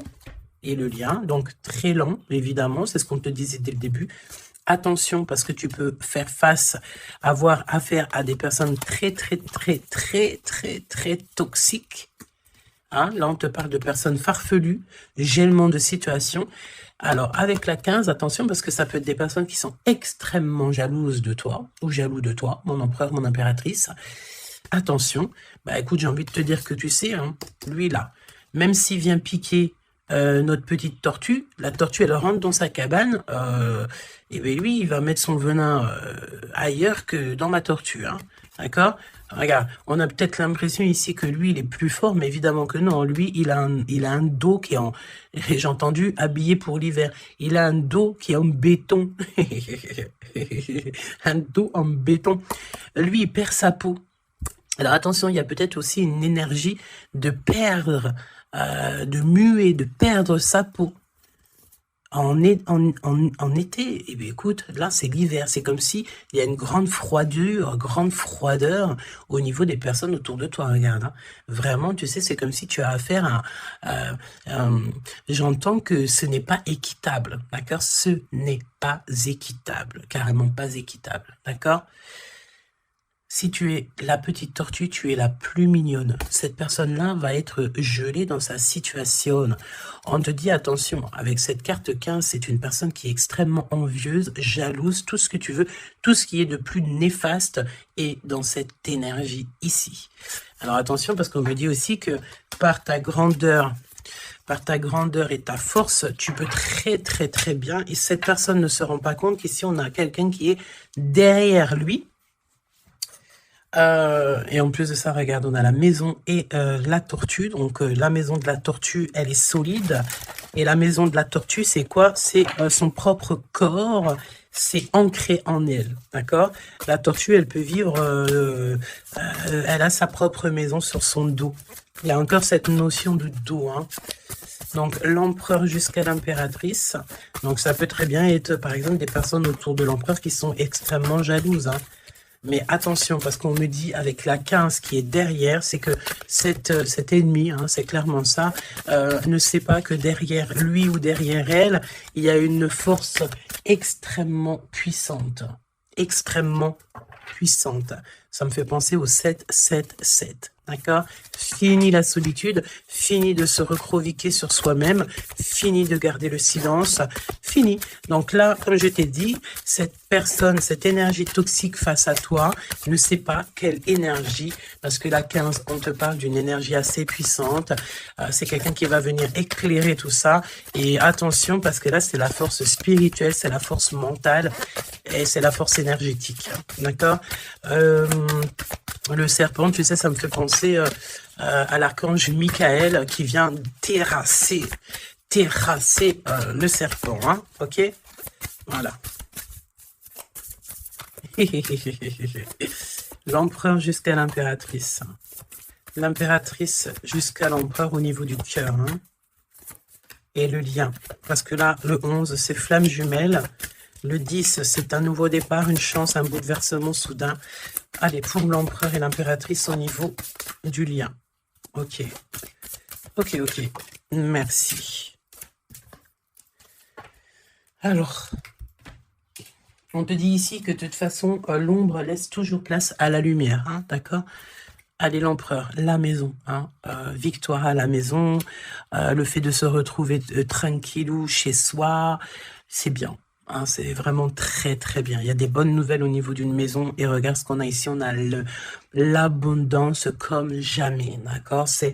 et le lien, donc très lent, évidemment, c'est ce qu'on te disait dès le début. Attention, parce que tu peux faire face, avoir affaire à des personnes très toxiques. Hein, là, on te parle de personnes farfelues, gèlement de situation. Alors, avec la 15, attention, parce que ça peut être des personnes qui sont extrêmement jalouses de toi, ou jaloux de toi, mon empereur, mon impératrice. Attention, bah écoute, j'ai envie de te dire que tu sais, hein, lui là, même s'il vient piquer notre petite tortue, la tortue, elle rentre dans sa cabane, et bien lui, il va mettre son venin ailleurs que dans ma tortue, hein, d'accord? Regarde, on a peut-être l'impression ici que lui, il est plus fort, mais évidemment que non. Lui, il a un dos qui est en, j'ai entendu, habillé pour l'hiver. Il a un dos qui est en béton. Un dos en béton. Lui, il perd sa peau. Alors attention, il y a peut-être aussi une énergie de perdre, de muer, de perdre sa peau. En été, eh bien, écoute, là c'est l'hiver, c'est comme si il y a une grande froideur au niveau des personnes autour de toi, regarde, hein. Vraiment, tu sais, c'est comme si tu as affaire à, j'entends que ce n'est pas équitable, d'accord? Ce n'est pas équitable, carrément pas équitable, d'accord? Si tu es la petite tortue, tu es la plus mignonne. Cette personne-là va être gelée dans sa situation. On te dit attention, avec cette carte 15, c'est une personne qui est extrêmement envieuse, jalouse, tout ce que tu veux, tout ce qui est de plus néfaste est dans cette énergie ici. Alors attention, parce qu'on me dit aussi que par ta grandeur et ta force, tu peux très bien, et cette personne ne se rend pas compte qu'ici on a quelqu'un qui est derrière lui. Et en plus de ça, regarde, on a la maison et la tortue. Donc la maison de la tortue, elle est solide. Et la maison de la tortue, c'est quoi? C'est son propre corps. C'est ancré en elle, d'accord? La tortue, elle peut vivre, elle a sa propre maison sur son dos. Il y a encore cette notion de dos, hein. Donc l'empereur jusqu'à l'impératrice. Donc ça peut très bien être, par exemple, des personnes autour de l'empereur qui sont extrêmement jalouses, hein. Mais attention, parce qu'on me dit avec la 15 qui est derrière, c'est que cet ennemi, hein, c'est clairement ça, ne sait pas que derrière lui ou derrière elle, il y a une force extrêmement puissante. Extrêmement puissante. Ça me fait penser au 7-7-7. D'accord? Fini la solitude, fini de se recroviquer sur soi-même, fini de garder le silence, fini. Donc là, comme je t'ai dit, cette personne, cette énergie toxique face à toi, ne sait pas quelle énergie, parce que la 15, on te parle d'une énergie assez puissante. C'est quelqu'un qui va venir éclairer tout ça. Et attention, parce que là, c'est la force spirituelle, c'est la force mentale et c'est la force énergétique. D'accord? Le serpent, tu sais, ça me fait penser à l'archange Michael qui vient terrasser le serpent, hein, ok? Voilà. L'empereur jusqu'à l'impératrice. L'impératrice jusqu'à l'empereur au niveau du cœur, hein? Et le lien. Parce que là, le 11, c'est flamme jumelle. Le 10, c'est un nouveau départ, une chance, un bouleversement soudain. Allez, pour l'empereur et l'impératrice au niveau du lien. Ok. Ok, ok. Merci. Alors, on te dit ici que de toute façon, l'ombre laisse toujours place à la lumière, hein, d'accord? Allez, l'empereur, la maison, hein, victoire à la maison, le fait de se retrouver tranquillou chez soi, c'est bien. Hein, c'est vraiment très très bien. Il y a des bonnes nouvelles au niveau d'une maison et regarde ce qu'on a ici. On a l'abondance comme jamais, d'accord? C'est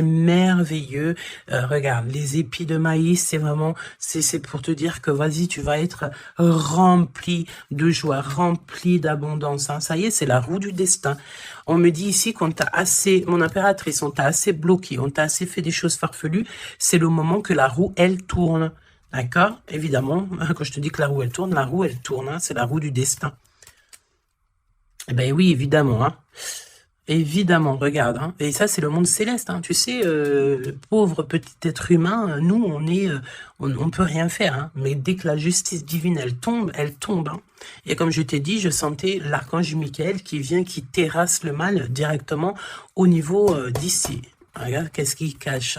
merveilleux. Regarde, les épis de maïs, c'est vraiment, c'est pour te dire que vas-y, tu vas être rempli de joie, rempli d'abondance. Hein. Ça y est, c'est la roue du destin. On me dit ici qu'on t'a assez, mon impératrice, on t'a assez bloqué, on t'a assez fait des choses farfelues. C'est le moment que la roue, elle tourne. D'accord? Évidemment, quand je te dis que la roue, elle tourne, hein, c'est la roue du destin. Eh ben oui, évidemment, hein. Évidemment, regarde, hein. Et ça, c'est le monde céleste, hein. Tu sais, pauvre petit être humain, nous, on peut rien faire, hein. Mais dès que la justice divine, elle tombe, hein. Et comme je t'ai dit, je sentais l'archange Michael qui vient, qui terrasse le mal directement au niveau d'ici. Regarde, qu'est-ce qui cache?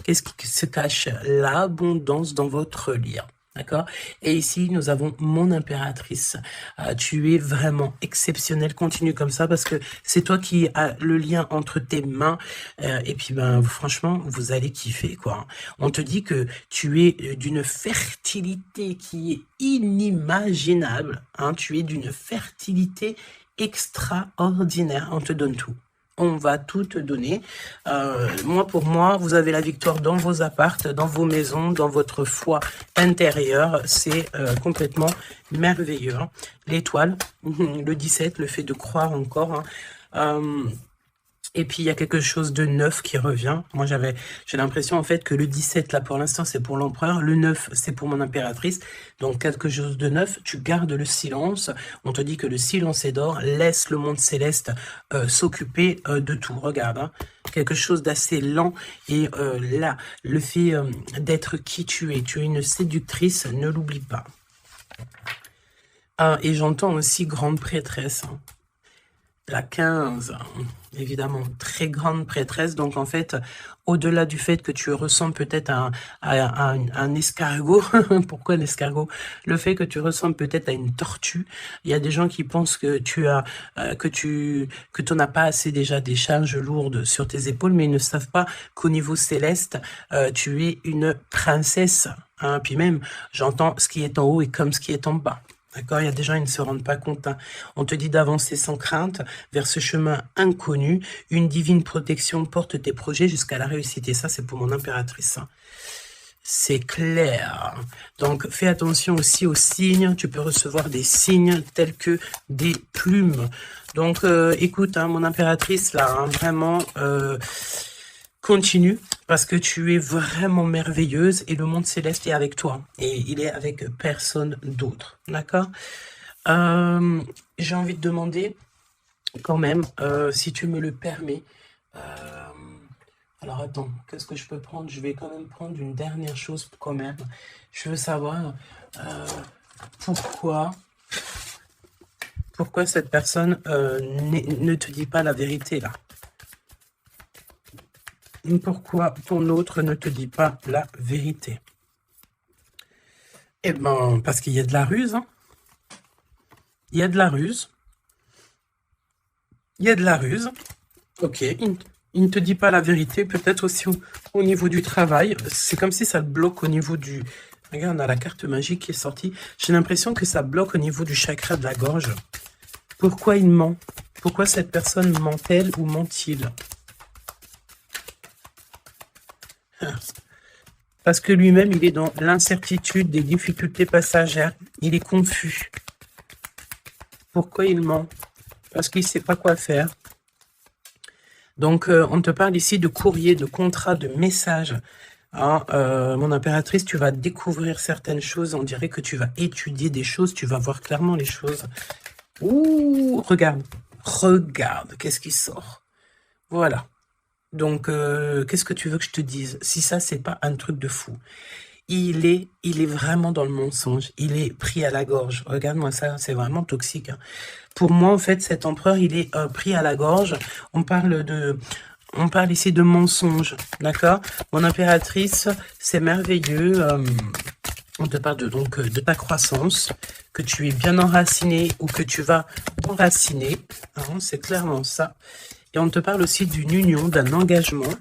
Qu'est-ce qui se cache? L'abondance dans votre lien. D'accord? Et ici, nous avons mon impératrice. Tu es vraiment exceptionnel. Continue comme ça parce que c'est toi qui as le lien entre tes mains. Et puis, ben, franchement, vous allez kiffer, quoi. On te dit que tu es d'une fertilité qui est inimaginable. Hein? Tu es d'une fertilité extraordinaire. On te donne tout. On va tout te donner. Moi, pour moi, vous avez la victoire dans vos appartes, dans vos maisons, dans votre foi intérieure. C'est complètement merveilleux. Hein. L'étoile, le 17, le fait de croire encore. Hein. Et puis, il y a quelque chose de neuf qui revient. Moi, j'ai l'impression, en fait, que le 17, là, pour l'instant, c'est pour l'empereur. Le 9, c'est pour mon impératrice. Donc, quelque chose de neuf. Tu gardes le silence. On te dit que le silence est d'or. Laisse le monde céleste s'occuper de tout. Regarde, hein. Quelque chose d'assez lent. Et là, le fait d'être qui tu es une séductrice, ne l'oublie pas. Ah, et j'entends aussi grande prêtresse. Hein. La 15, évidemment, très grande prêtresse. Donc, en fait, au-delà du fait que tu ressembles peut-être à un escargot, pourquoi un escargot? Le fait que tu ressembles peut-être à une tortue. Il y a des gens qui pensent que tu n'as pas assez déjà des charges lourdes sur tes épaules, mais ils ne savent pas qu'au niveau céleste, tu es une princesse. Hein. Puis même, j'entends ce qui est en haut et comme ce qui est en bas. D'accord, il y a des gens, ils ne se rendent pas compte. Hein. On te dit d'avancer sans crainte vers ce chemin inconnu. Une divine protection porte tes projets jusqu'à la réussite. Et ça, c'est pour mon impératrice. Hein. C'est clair. Donc, fais attention aussi aux signes. Tu peux recevoir des signes tels que des plumes. Donc, écoute, hein, mon impératrice, là, hein, vraiment... continue, parce que tu es vraiment merveilleuse et le monde céleste est avec toi. Et il est avec personne d'autre. D'accord? J'ai envie de demander, quand même, si tu me le permets. Alors, attends, qu'est-ce que je peux prendre? Je vais quand même prendre une dernière chose, quand même. Je veux savoir pourquoi cette personne ne te dit pas la vérité, là. Pourquoi ton autre ne te dit pas la vérité? Eh ben, parce qu'il y a de la ruse. Hein. Il y a de la ruse. Il y a de la ruse. Ok, il ne te dit pas la vérité, peut-être aussi au niveau du travail. C'est comme si ça le bloque au niveau du... Regarde, on a la carte magique qui est sortie. J'ai l'impression que ça bloque au niveau du chakra de la gorge. Pourquoi il ment? Pourquoi cette personne ment-elle ou ment-il? Parce que lui-même, il est dans l'incertitude, des difficultés passagères. Il est confus. Pourquoi il ment? Parce qu'il ne sait pas quoi faire. Donc, on te parle ici de courrier, de contrat, de message. Hein, mon impératrice, tu vas découvrir certaines choses. On dirait que tu vas étudier des choses. Tu vas voir clairement les choses. Ouh, regarde. Regarde, qu'est-ce qui sort? Voilà. Donc, qu'est-ce que tu veux que je te dise? Si ça, c'est pas un truc de fou. Il est vraiment dans le mensonge. Il est pris à la gorge. Regarde-moi ça, c'est vraiment toxique. Hein. Pour moi, en fait, cet empereur, il est pris à la gorge. On parle ici de mensonge, d'accord? Mon impératrice, c'est merveilleux. On te parle de ta croissance, que tu es bien enraciné ou que tu vas enraciner. Hein, c'est clairement ça. Et on te parle aussi d'une union, d'un engagement,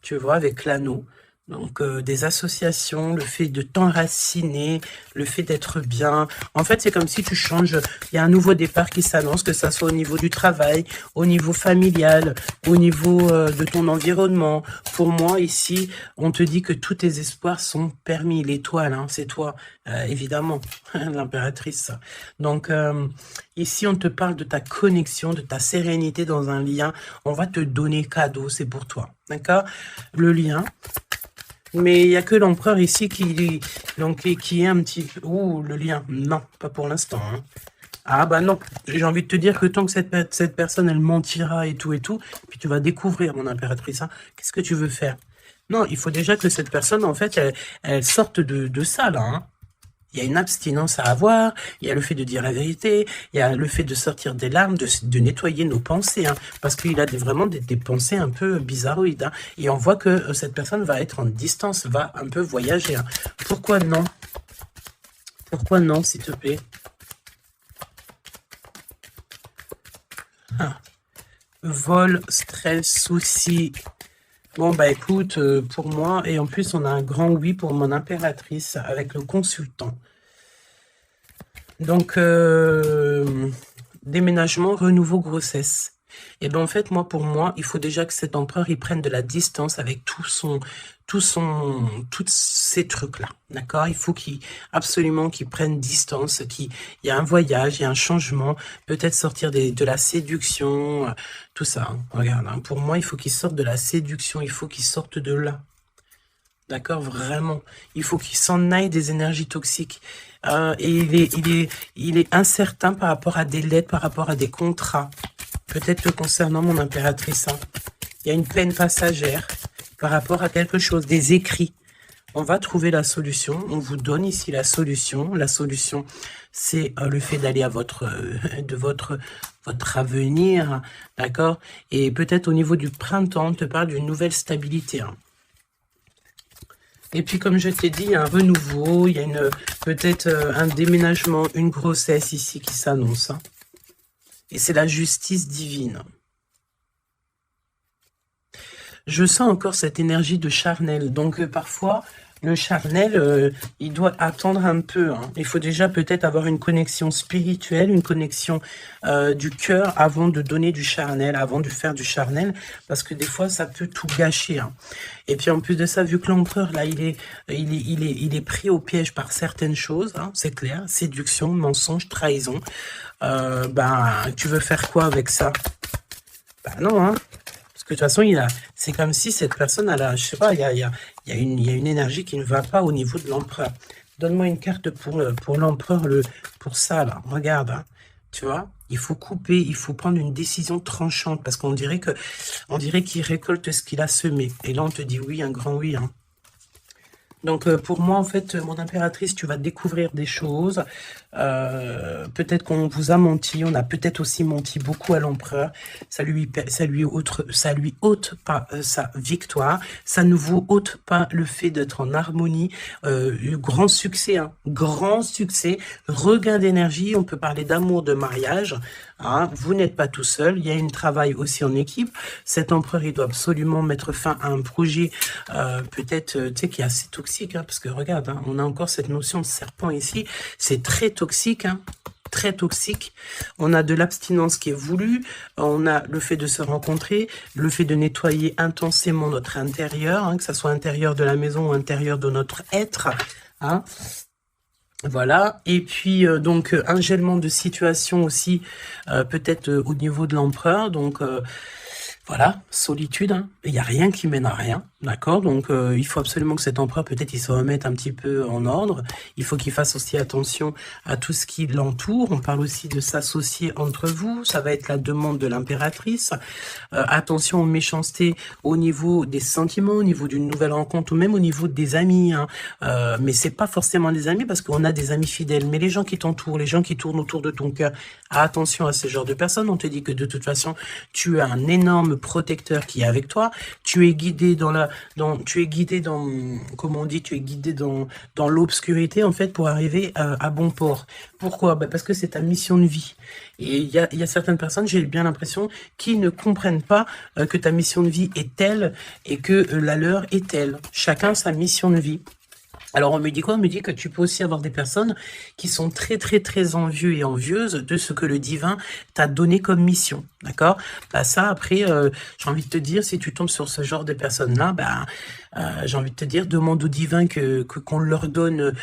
tu vois, avec l'anneau. Donc, des associations, le fait de t'enraciner, le fait d'être bien. En fait, c'est comme si tu changes. Il y a un nouveau départ qui s'annonce, que ça soit au niveau du travail, au niveau familial, au niveau de ton environnement. Pour moi, ici, on te dit que tous tes espoirs sont permis. L'étoile, hein, c'est toi, évidemment, l'impératrice. Donc, ici, on te parle de ta connexion, de ta sérénité dans un lien. On va te donner cadeau, c'est pour toi. D'accord? Le lien. Mais il n'y a que l'empereur ici qui est un petit peu... Ouh, le lien. Non, pas pour l'instant. Hein. Ah bah non, j'ai envie de te dire que tant que cette personne, elle mentira et tout, puis tu vas découvrir, mon impératrice, hein, qu'est-ce que tu veux faire? Non, il faut déjà que cette personne, en fait, elle sorte de ça, là. Hein. Il y a une abstinence à avoir, il y a le fait de dire la vérité, il y a le fait de sortir des larmes, de nettoyer nos pensées, hein, parce qu'il a vraiment des pensées un peu bizarroïdes. Hein, et on voit que cette personne va être en distance, va un peu voyager. Hein. Pourquoi non? Pourquoi non, s'il te plaît? Ah. Vol, stress, soucis. Bon, bah écoute, pour moi, et en plus, on a un grand oui pour mon impératrice avec le consultant. Donc, déménagement, renouveau, grossesse. Et bien, en fait, pour moi, il faut déjà que cet empereur, il prenne de la distance avec tous ces trucs-là. D'accord? Il faut absolument qu'il prenne distance, qu'il y a un voyage, il y a un changement, peut-être sortir de la séduction, tout ça. Hein. Regarde, hein, pour moi, il faut qu'il sorte de la séduction, il faut qu'il sorte de là. D'accord? Vraiment. Il faut qu'il s'en aille des énergies toxiques. Et il est incertain par rapport à des lettres, par rapport à des contrats. Peut-être concernant mon impératrice. Hein. Il y a une peine passagère par rapport à quelque chose, des écrits. On va trouver la solution. On vous donne ici la solution. La solution, c'est le fait d'aller à votre avenir. D'accord? Et peut-être au niveau du printemps, on te parle d'une nouvelle stabilité. Hein. Et puis, comme je t'ai dit, il y a un renouveau, il y a peut-être un déménagement, une grossesse ici qui s'annonce. Hein. Et c'est la justice divine. Je sens encore cette énergie de charnel. Donc, parfois, le charnel, il doit attendre un peu. Hein. Il faut déjà peut-être avoir une connexion spirituelle, une connexion du cœur avant de donner du charnel, avant de faire du charnel, parce que des fois, ça peut tout gâcher. Hein. Et puis, en plus de ça, vu que l'empereur, là, il est pris au piège par certaines choses, hein, c'est clair, séduction, mensonge, trahison, tu veux faire quoi avec ça? Ben non, hein. Parce que de toute façon, c'est comme si cette personne, je sais pas, il y a une énergie qui ne va pas au niveau de l'empereur. Donne-moi une carte pour l'empereur, pour ça, là. Regarde, hein. Tu vois, il faut couper, il faut prendre une décision tranchante, parce qu'on dirait qu'il récolte ce qu'il a semé. Et là, on te dit oui, un grand oui. Hein. Donc, pour moi, en fait, mon impératrice, tu vas découvrir des choses. Peut-être qu'on vous a menti, on a peut-être aussi menti beaucoup à l'empereur. Ça lui ôte pas sa victoire. Ça ne vous ôte pas le fait d'être en harmonie. Grand succès, hein, grand succès. Regain d'énergie. On peut parler d'amour, de mariage. Hein, vous n'êtes pas tout seul. Il y a un travail aussi en équipe. Cet empereur, il doit absolument mettre fin à un projet, peut-être, tu sais, qui est assez toxique, hein, parce que regarde, hein, on a encore cette notion de serpent ici. C'est très toxique, hein. Très toxique. On a de l'abstinence qui est voulue, on a le fait de se rencontrer, le fait de nettoyer intensément notre intérieur, hein, que ce soit intérieur de la maison ou intérieur de notre être. Hein. Voilà, et puis donc un gèlement de situation aussi, peut-être au niveau de l'empereur, donc voilà, solitude, hein. Il n'y a rien qui mène à rien, d'accord? Donc, il faut absolument que cet empereur, peut-être, il se remette un petit peu en ordre. Il faut qu'il fasse aussi attention à tout ce qui l'entoure. On parle aussi de s'associer entre vous. Ça va être la demande de l'impératrice. Attention aux méchancetés au niveau des sentiments, au niveau d'une nouvelle rencontre, ou même au niveau des amis, hein. Mais c'est pas forcément des amis, parce qu'on a des amis fidèles. Mais les gens qui t'entourent, les gens qui tournent autour de ton cœur, attention à ce genre de personnes. On te dit que de toute façon, tu as un énorme protecteur qui est avec toi, tu es guidé comment on dit, tu es guidé dans l'obscurité, en fait, pour arriver à bon port. Pourquoi? Parce que c'est ta mission de vie. Et il y a certaines personnes, j'ai bien l'impression, qui ne comprennent pas que ta mission de vie est telle et que la leur est telle. Chacun sa mission de vie. Alors, on me dit quoi? On me dit que tu peux aussi avoir des personnes qui sont très, très, très envieux et envieuses de ce que le divin t'a donné comme mission. D'accord? Bah, ça, après, j'ai envie de te dire, si tu tombes sur ce genre de personnes-là, j'ai envie de te dire, demande au divin qu'on leur donne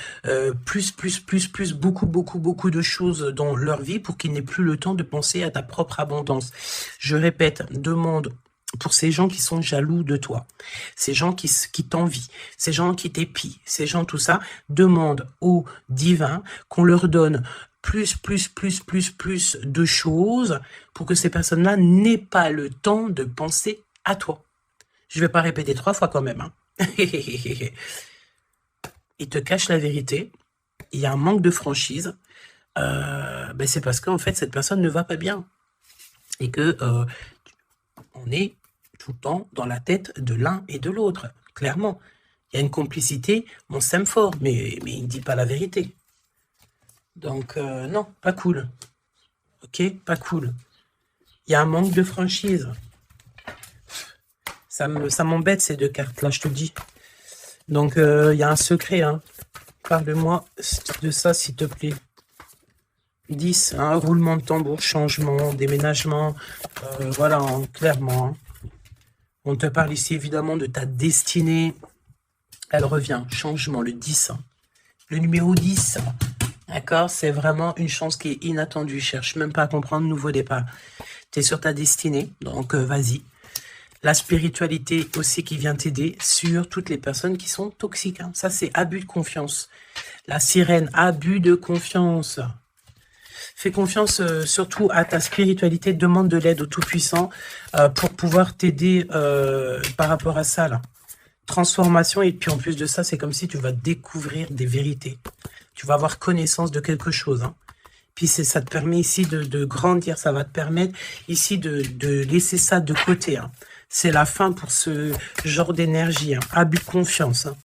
beaucoup de choses dans leur vie pour qu'ils n'aient plus le temps de penser à ta propre abondance. Je répète, demande pour ces gens qui sont jaloux de toi, ces gens qui t'envient, ces gens qui t'épient, ces gens, tout ça, demande au divin qu'on leur donne plus de choses pour que ces personnes-là n'aient pas le temps de penser à toi. Je vais pas répéter 3 fois quand même. Hein. Il te cache la vérité, il y a un manque de franchise, c'est parce qu'en fait, cette personne ne va pas bien. Et que on est tout le temps dans la tête de l'un et de l'autre, clairement. Il y a une complicité, on s'aime fort, mais il ne dit pas la vérité. Donc, non, pas cool. Ok, pas cool. Il y a un manque de franchise. Ça m'embête ces 2 cartes-là, je te le dis. Donc, il y a un secret. Hein. Parle-moi de ça, s'il te plaît. 10, hein, roulement de tambour, changement, déménagement. Voilà, hein, clairement. Hein. On te parle ici évidemment de ta destinée. Elle revient, changement, le 10. Hein. Le numéro 10. D'accord? C'est vraiment une chance qui est inattendue. Cherche même pas à comprendre, nouveau départ. Tu es sur ta destinée, donc vas-y. La spiritualité aussi qui vient t'aider sur toutes les personnes qui sont toxiques. Hein. Ça, c'est abus de confiance. La sirène, abus de confiance. Fais confiance surtout à ta spiritualité. Demande de l'aide au Tout-Puissant pour pouvoir t'aider par rapport à ça. Là. Transformation, et puis en plus de ça, c'est comme si tu vas découvrir des vérités. Tu vas avoir connaissance de quelque chose. Hein. Puis ça te permet ici de grandir. Ça va te permettre ici de laisser ça de côté. Hein. C'est la fin pour ce genre d'énergie. Hein. Abus de confiance. Hein.